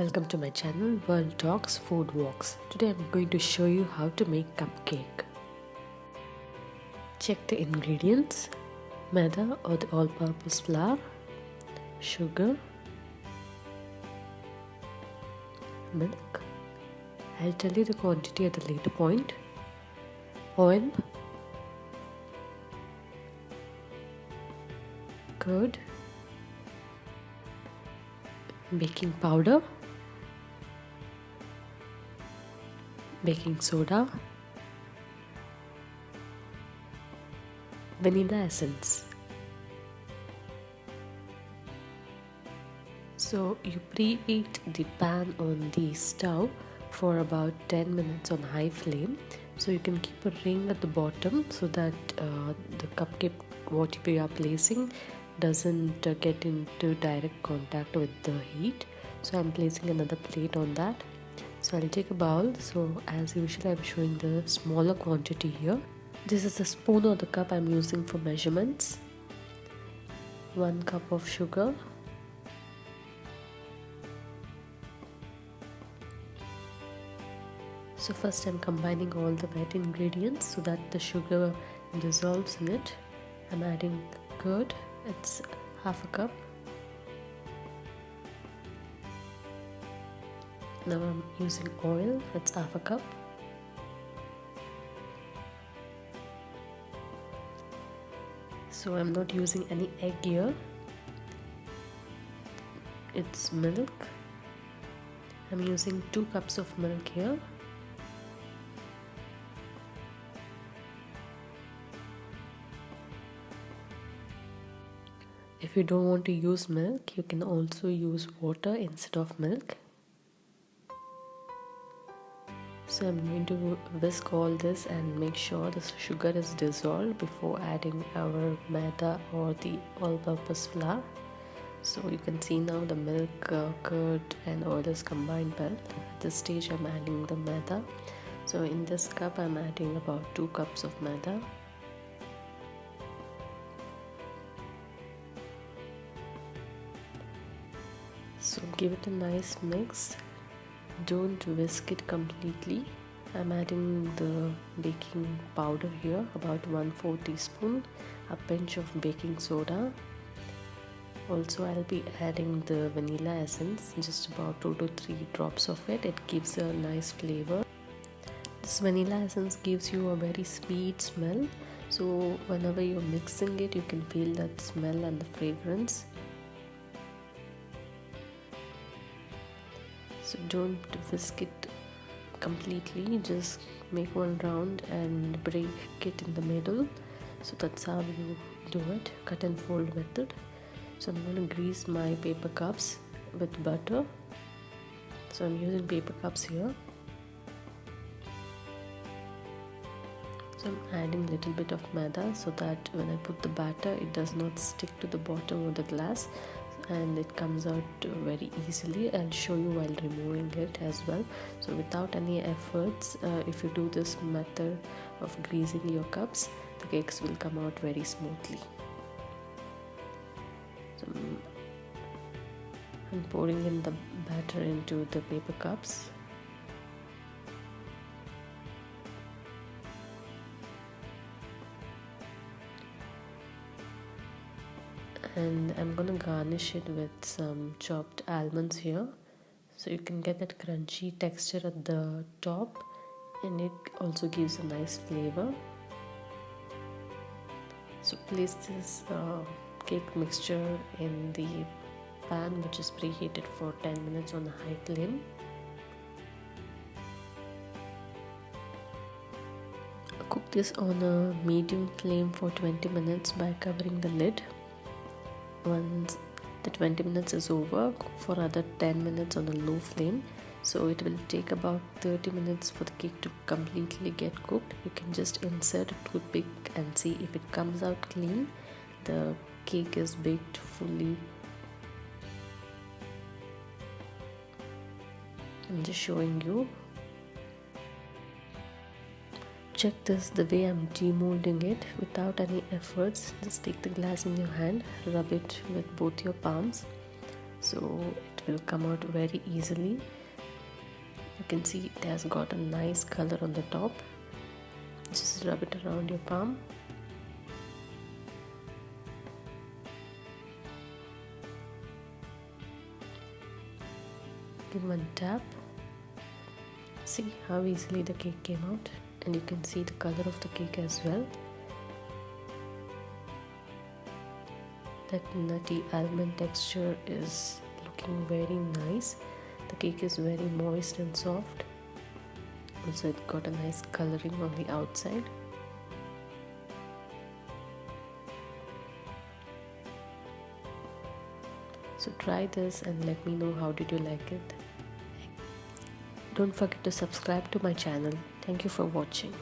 Welcome to my channel World Talks Food Walks. Today I'm going to show you how to make cupcake. Check the ingredients: maida or the all-purpose flour, sugar, milk. I'll tell you the quantity at a later point. Oil, curd, baking powder, baking soda, vanilla essence. So you preheat the pan on the stove for about 10 minutes on high flame. So you can keep a ring at the bottom so that the cupcake what we are placing doesn't get into direct contact with the heat. So I'm placing another plate on that. So I'll take a bowl. So as usual I'm showing the smaller quantity here. This is the spoon or the cup I'm using for measurements. 1 cup of sugar, so first I'm combining all the wet ingredients so that the sugar dissolves in it. I'm adding curd, it's half a cup. Now I'm using oil, it's half a cup. So I'm not using any egg here. It's milk. I'm using 2 cups of milk here. If you don't want to use milk, you can also use water instead of milk. So I'm going to whisk all this and make sure the sugar is dissolved before adding our maida or the all-purpose flour. So you can see now the milk, curd and oil is combined well. At this stage I'm adding the maida. So in this cup I'm adding about 2 cups of maida. So give it a nice mix. Don't whisk it completely. I'm adding the baking powder here, about 1/4 teaspoon, a pinch of baking soda. Also I'll be adding the vanilla essence, just about 2 to 3 drops of it. It gives a nice flavor. This vanilla essence gives you a very sweet smell. So whenever you're mixing it, you can feel that smell and the fragrance. So don't whisk it completely, just make one round and break it in the middle. So that's how you do it, cut and fold method. So I'm going to grease my paper cups with butter. So I'm using paper cups here. So I'm adding a little bit of maida so that when I put the batter, it does not stick to the bottom of the glass and it comes out very easily. I'll show you while removing it as well. So without any efforts, if you do this method of greasing your cups, the cakes will come out very smoothly. So I'm pouring in the batter into the paper cups. And I'm gonna garnish it with some chopped almonds here, so you can get that crunchy texture at the top and it also gives a nice flavor. So place this cake mixture in the pan which is preheated for 10 minutes on a high flame. Cook this on a medium flame for 20 minutes by covering the lid. Once the 20 minutes is over, cook for another 10 minutes on a low flame. So it will take about 30 minutes for the cake to completely get cooked. You can just insert a toothpick and see if it comes out clean. The cake is baked fully. I'm just showing you. Check this, the way I'm demolding it without any efforts. Just take the glass in your hand, rub it with both your palms. So it it will come out very easily. You can see it has got a nice color on the top. Just rub it around your palm. Give one tap. See how easily the cake came out, and you can see the color of the cake as well. That nutty almond texture is looking very nice. The cake is very moist and soft. Also, it got a nice coloring on the outside. So try this and let me know how did you like it. Don't forget to subscribe to my channel. Thank you for watching.